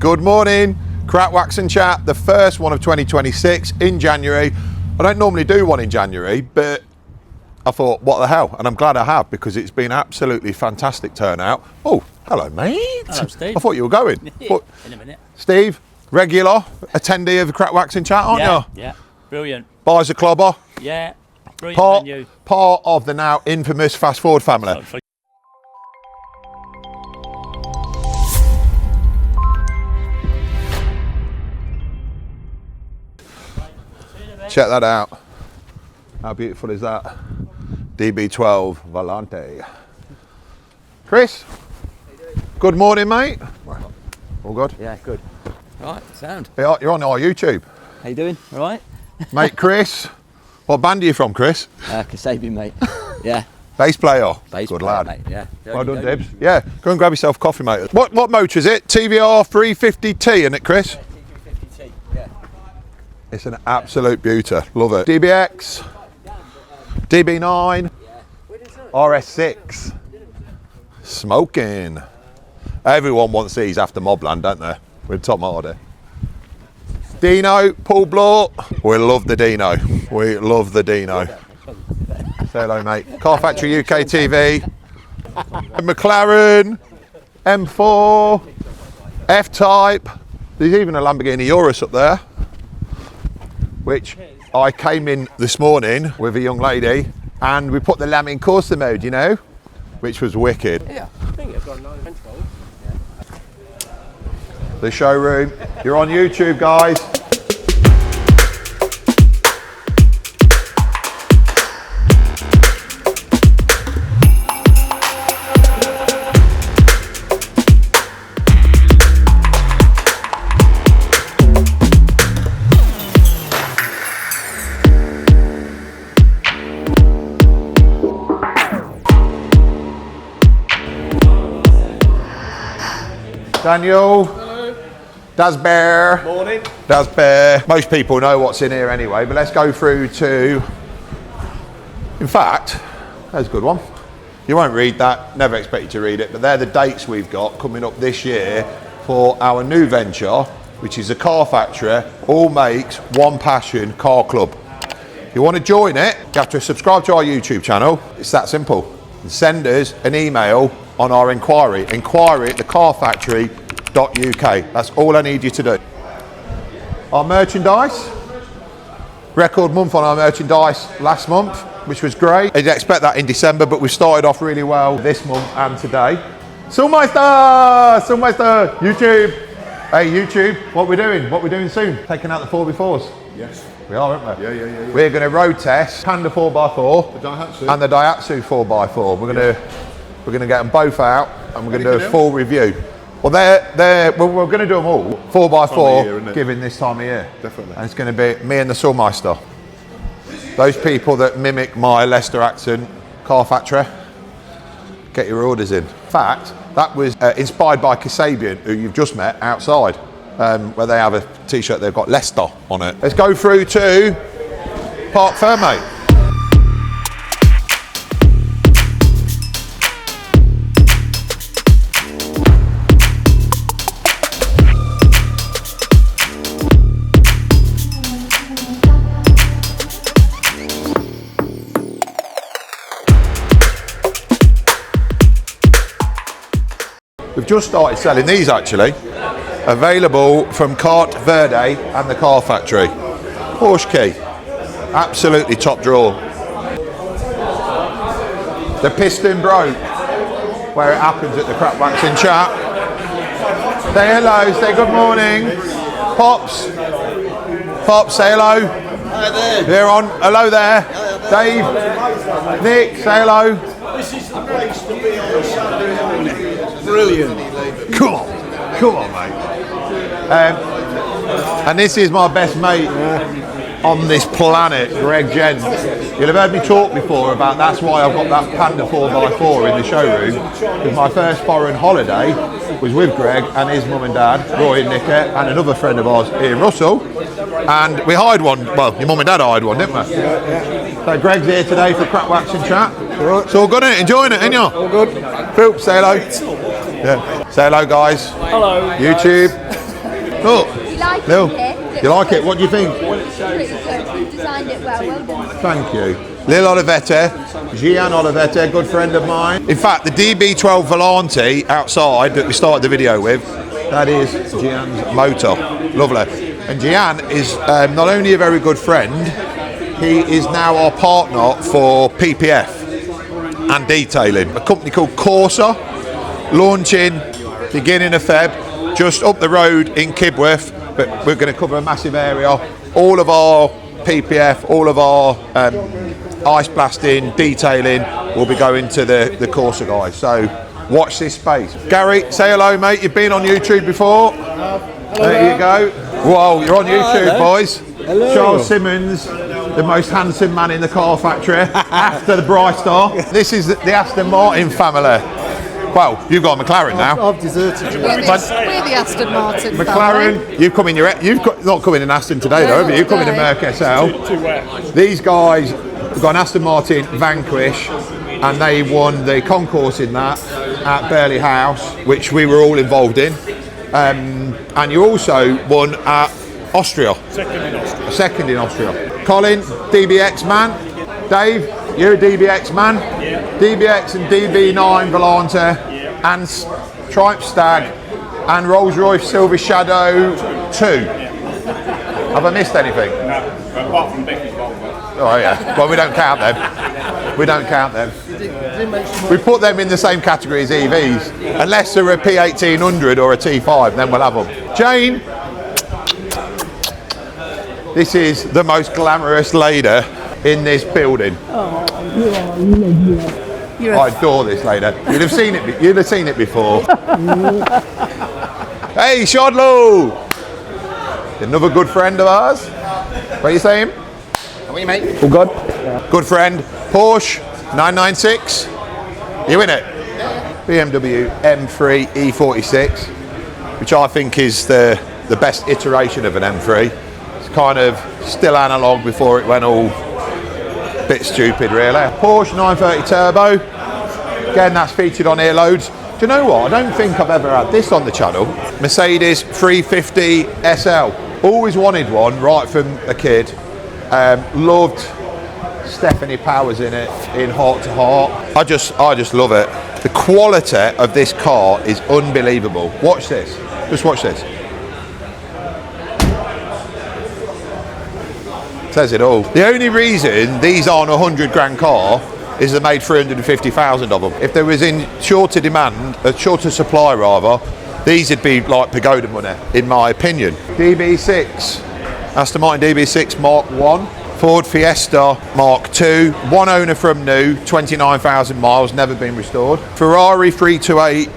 Good morning, Craic Wax and Chat, the first one of 2026 in January. I don't normally do one in January, but I thought, what the hell? And I'm glad I have, because it's been absolutely fantastic turnout. Oh, hello, mate. Hello, Steve. I thought you were going. In a minute. Steve, regular attendee of the Craic Wax and Chat, aren't you? Yeah, brilliant. Buys a clobber. Yeah, brilliant venue. Part of the now infamous Fast Forward family. Check that out. How beautiful is that? DB12 Volante. Chris, good morning, mate. All good? Yeah, good. Right, sound. You're on our YouTube. How you doing? All right? Mate, Chris. What band are you from, Chris? Kasabian, mate. Yeah. Bass player. Bass good player, lad. mate. Yeah. Well done, Dibs. Yeah, go and grab yourself a coffee, mate. What motor is it? TVR 350T, isn't it, Chris? T350T, yeah. It's an absolute beauty. Love it. DBX, DB9, RS6. Smoking. Everyone wants these after Mobland, don't they? With Tom Hardy. Dino, Paul Blore. We love the Dino. We love the Dino. Say hello, mate. Car Factory UK TV. McLaren, M4, F-Type. There's even a Lamborghini Urus up there, which I came in this morning with a young lady and we put the lamb in Corsa mode, you know, which was wicked. Yeah, I think it's got 9 French gold. The showroom. You're on YouTube, guys. Daniel. Hello. Daz Bear. Morning. Daz Bear. Most people know what's in here anyway, but let's go through to, in fact, there's a good one. You won't read that, never expect you to read it, but they're the dates we've got coming up this year for our new venture, which is a Car Factory, all makes, one passion car club. If you want to join it, you have to subscribe to our YouTube channel. It's that simple. Send us an email on our inquiry at thecarfactory.uk. That's all I need you to do. Our merchandise, record month on our merchandise last month, which was great. I didn't expect that in December, but we started off really well this month and today. Sulmeister, YouTube. Hey YouTube, what we doing? What we doing soon? Taking out the 4x4s? Yes. We are, aren't we? Yeah. We're going to road test Panda 4x4 The Daihatsu. and the Daihatsu 4x4. We're going to get them both out and we're going to do a full review. Well, we're going to do them all 4x4, given this time of year. Definitely. And it's going to be me and the Sulmeister. Those people that mimic my Leicester accent, Car Factory, get your orders in. In fact, that was inspired by Kasabian, who you've just met outside, where they have a t-shirt, they've got Leicester on it. Let's go through to Park Fair, mate. We've just started selling these actually. Available from Cart Verde and the Car Factory. Porsche key. Absolutely top drawer. The piston broke. Where it happens at the Craic Wax and Chat. Say hello, say good morning. Pops. Pops, say hello. Hi there. They're on. Hello there. Dave. Nick, say hello. This is the place to be on a Saturday morning. Brilliant. Come on, mate. And this is my best mate on this planet, Greg Gent. You'll have heard me talk before about that's why I've got that Panda 4x4 in the showroom, because my first foreign holiday was with Greg and his mum and dad, Roy and Nicky, and another friend of ours, Ian Russell, and we hired one. Well, your mum and dad hired one, didn't we? Yeah. So Greg's here today for Craic Wax and Chat. Right. It's all good, isn't it? Enjoying it, ain't you? All good. Phil, say hello. Yeah. Say hello, guys. Hello. YouTube. Look, You like Lil, it? you like it? What do you think? Pretty good. You've designed it well done. Thank you. Lil Olivetta, Gian Olivetta, good friend of mine. In fact, the DB12 Volante outside that we started the video with, that is Gian's motor. Lovely. And Gian is not only a very good friend, he is now our partner for PPF and detailing. A company called Corsa, launching beginning of Feb, just up the road in Kibworth, but we're going to cover a massive area. All of our PPF, all of our ice blasting, detailing will be going to the Corsa guys. So watch this space. Gary, say hello, mate. You've been on YouTube before. There you go. Whoa, you're on YouTube, boys. Hello. Charles Simmons, the most handsome man in the car factory, after the Brystar. This is the Aston Martin family. Well, you've got a McLaren now. I've deserted you. We're the Aston Martin McLaren, family. you've come in not come in an Aston today though, have you? You've come in a Merc SL. These guys have got an Aston Martin Vanquish, and they won the concourse in that at Burley House, which we were all involved in. And you also won at Austria. Second in Austria. Colin, DBX man. Dave, you're a DBX man. Yeah. DBX and DB9 Volante, and Triumph Stag, and Rolls Royce Silver Shadow 2. Have I missed anything? No, apart from Becky's Volvo. Oh yeah, well we don't count them. We don't count them. We put them in the same category as EVs, unless they're a P1800 or a T5, then we'll have them. Jane, this is the most glamorous lady in this building. I adore this lady. You'd have seen it. You'd have seen it before. Hey, Shadlow, another good friend of ours. What are you saying? How are you, mate? All good. Yeah. Good friend. Porsche 996. You in it? BMW M3 E46, which I think is the best iteration of an M3. It's kind of still analog before it went all bit stupid, really. Porsche 930 Turbo. Again, that's featured on here loads. Do you know what? I don't think I've ever had this on the channel. Mercedes 350 SL. Always wanted one right from a kid. Loved Stephanie Powers in it, in Heart to Heart. I just love it. The quality of this car is unbelievable. Watch this. Just watch this. Says it all. The only reason these aren't a 100 grand car is they made 350,000 of them. If there was in shorter demand, a shorter supply rather, these would be like pagoda money, in my opinion. DB6, Aston Martin DB6 Mark 1, Ford Fiesta Mark 2, one owner from new, 29,000 miles, never been restored. Ferrari 328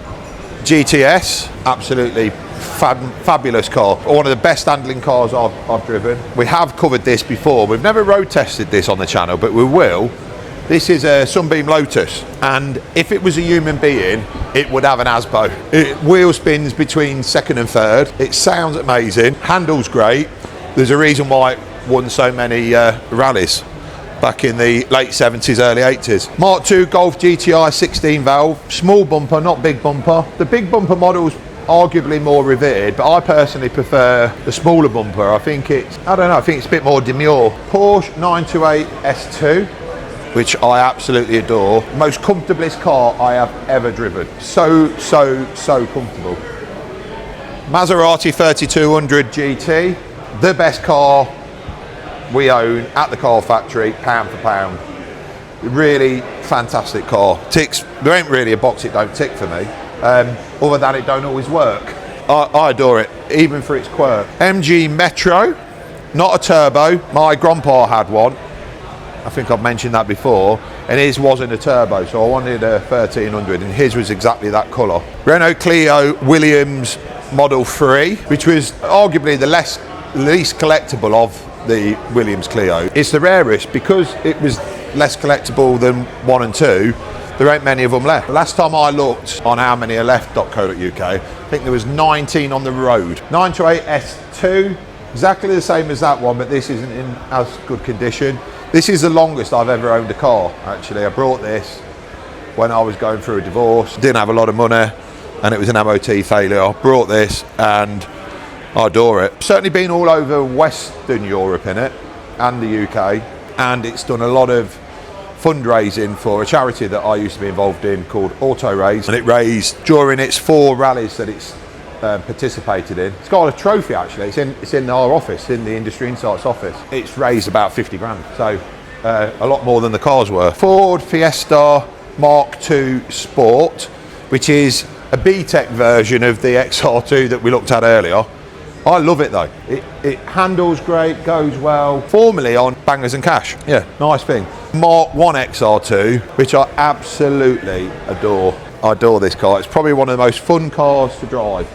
GTS, absolutely fabulous car. One of the best handling cars I've driven. We have covered this before. We've never road tested this on the channel, but we will. This is a Sunbeam Lotus, and if it was a human being, it would have an ASBO. Wheel spins between second and third. It sounds amazing. Handles great. There's a reason why it won so many rallies back in the late 70s, early 80s. Mark II Golf GTI 16 valve. Small bumper, not big bumper. The big bumper model's arguably more revered, but I personally prefer the smaller bumper. I think it's a bit more demure. Porsche 928 S2, which I absolutely adore. Most comfortablest car I have ever driven. So comfortable. Maserati 3200 GT, the best car we own at the car factory, pound for pound. Really fantastic car. There ain't really a box it don't tick for me. Other than it don't always work. I adore it, even for its quirk. MG Metro, not a turbo. My grandpa had one. I think I've mentioned that before, and his wasn't a turbo, so I wanted a 1300, and his was exactly that colour. Renault Clio Williams Model 3, which was arguably the least collectible of the Williams Clio. It's the rarest because it was less collectible than 1 and 2. There ain't many of them left. Last time I looked on how many are left.co.uk, I think there was 19 on the road. 928 S2, exactly the same as that one, but this isn't in as good condition. This is the longest I've ever owned a car, actually. I brought this when I was going through a divorce, didn't have a lot of money, and it was an MOT failure. I brought this, and I adore it. Certainly been all over Western Europe in it and the UK, and it's done a lot of fundraising for a charity that I used to be involved in called Auto Race, and it raised during its 4 rallies that it's participated in. It's got a trophy actually. It's in our office, in the Industry Insights office. It's raised about 50 grand, so a lot more than the cars were. Ford Fiesta Mark II Sport, which is a B-Tech version of the XR2 that we looked at earlier. I love it though. It handles great, goes well. Formerly on Bangers and Cash. Yeah, nice thing. Mark I XR2, which I absolutely adore. I adore this car. It's probably one of the most fun cars to drive.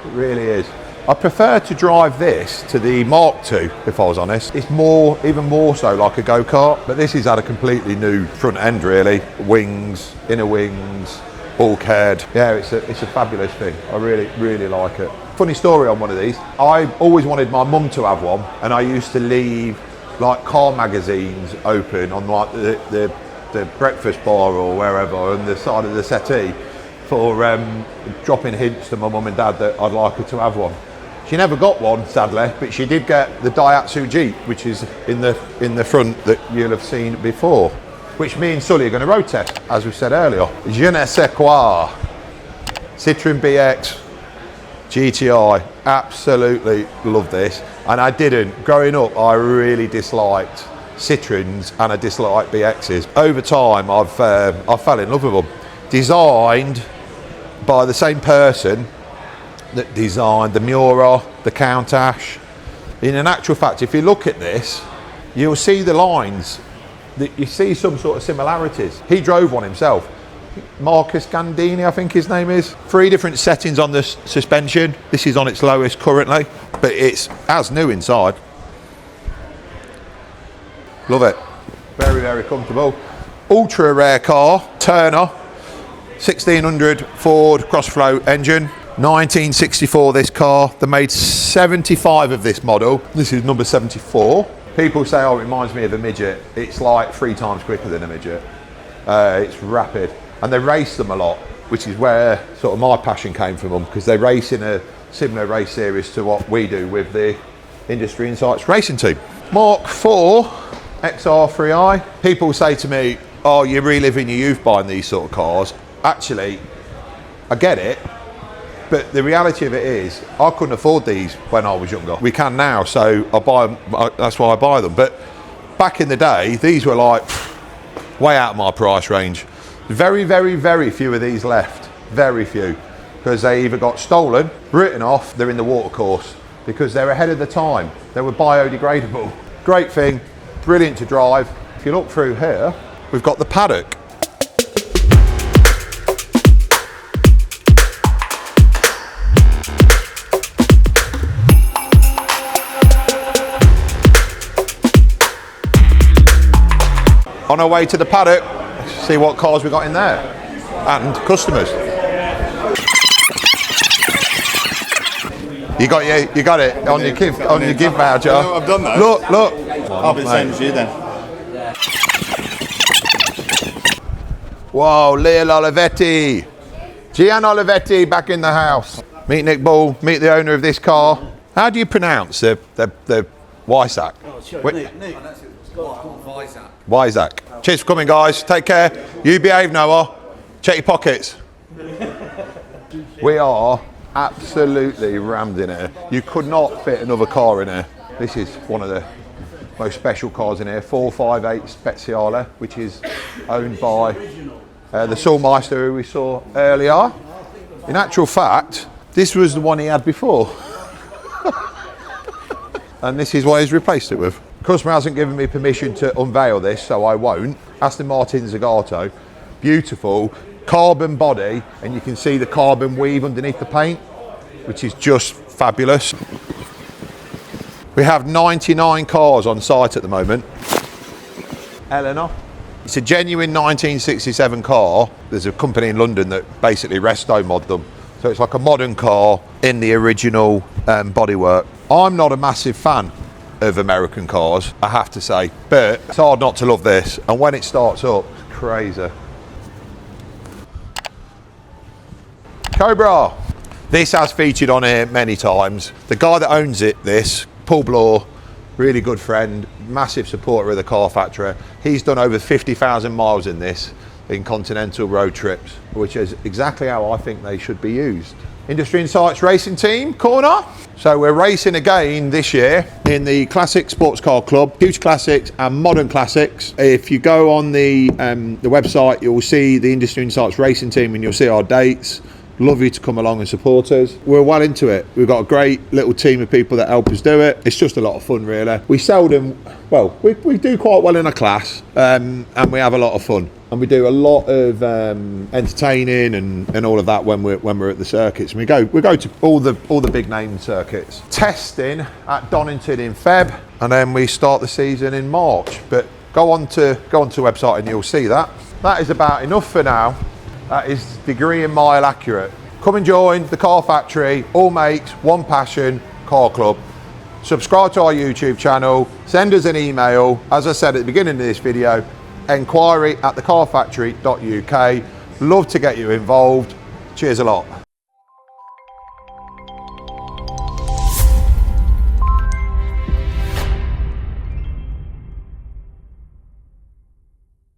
It really is. I prefer to drive this to the Mark II, if I was honest. It's more, even more so like a go-kart, but this has had a completely new front end really. Wings, inner wings, bulkhead. Yeah, it's a fabulous thing. I really, really like it. Funny story on one of these. I always wanted my mum to have one, and I used to leave like car magazines open on like the breakfast bar or wherever on the side of the settee for dropping hints to my mum and dad that I'd like her to have one. She never got one, sadly, but she did get the Daihatsu Jeep, which is in the front that you'll have seen before, which me and Sully are going to road test, as we said earlier. Je ne sais quoi. Citroen BX GTI, absolutely love this. And I didn't. Growing up, I really disliked Citroens and I disliked BXs. Over time, I fell in love with them. Designed by the same person that designed the Miura, the Countach. In an actual fact, if you look at this, you'll see the lines, that you see some sort of similarities. He drove one himself. Marcus Gandini, I think his name is. 3 different settings on the suspension. This is on its lowest currently, but it's as new inside. Love it. Very, very comfortable. Ultra rare car, Turner, 1600 Ford Crossflow engine. 1964 this car. They made 75 of this model. This is number 74. People say, oh, it reminds me of a midget. It's like 3 times quicker than a midget. It's rapid. And they race them a lot, which is where sort of my passion came from them, because they race in a similar race series to what we do with the Industry Insights racing team. Mark IV XR3i. People say to me, oh, you're reliving your youth buying these sort of cars. Actually, I get it, but the reality of it is I couldn't afford these when I was younger. We can now, so I buy them, that's why I buy them. But back in the day, these were like way out of my price range. Very, very, very few of these left. Very few. Because they either got stolen, written off, they're in the watercourse. Because they're ahead of the time. They were biodegradable. Great thing, brilliant to drive. If you look through here, we've got the paddock. On our way to the paddock, see what cars we got in there and customers. You got it on your gift voucher. No, I've done that. Look. I'll be the same as you then. Whoa, Leo Olivetti, Gian Olivetti back in the house. Meet Nick Ball. Meet the owner of this car. How do you pronounce the Wysack? Wysack. Cheers for coming, guys. Take care. You behave, Noah. Check your pockets. We are absolutely rammed in here. You could not fit another car in here. This is one of the most special cars in here. 458 Speziale, which is owned by the Sulmeister who we saw earlier. In actual fact, this was the one he had before. And this is what he's replaced it with. Customer hasn't given me permission to unveil this, so I won't. Aston Martin Zagato, beautiful carbon body, and you can see the carbon weave underneath the paint, which is just fabulous. We have 99 cars on site at the moment. Eleanor. It's a genuine 1967 car. There's a company in London that basically resto mod them. So it's like a modern car in the original bodywork. I'm not a massive fan of American cars, I have to say, but it's hard not to love this, and when it starts up, it's crazy. Cobra, This has featured on here many times. The guy that owns it, Paul Bloor, really good friend, massive supporter of the car factory. He's done over 50,000 miles in this, in continental road trips, which is exactly how I think they should be used. Industry Insights Racing Team corner. So we're racing again this year in the Classic Sports Car Club, Huge Classics and Modern Classics. If you go on the website, you'll see the Industry Insights Racing Team and you'll see our dates. Love you to come along and support us. We're well into it. We've got a great little team of people that help us do it. It's just a lot of fun, really. We seldom, well, we do quite well in a class, and we have a lot of fun. And we do a lot of entertaining and all of that when we're at the circuits. And we go to all the big name circuits. Testing at Donington in Feb, and then we start the season in March. But go on to the website and you'll see that. That is about enough for now. That is degree and mile accurate. Come and join the Car Factory, all mates, one passion, car club. Subscribe to our YouTube channel, send us an email, as I said at the beginning of this video, enquiry@thecarfactory.uk. Love to get you involved. Cheers a lot.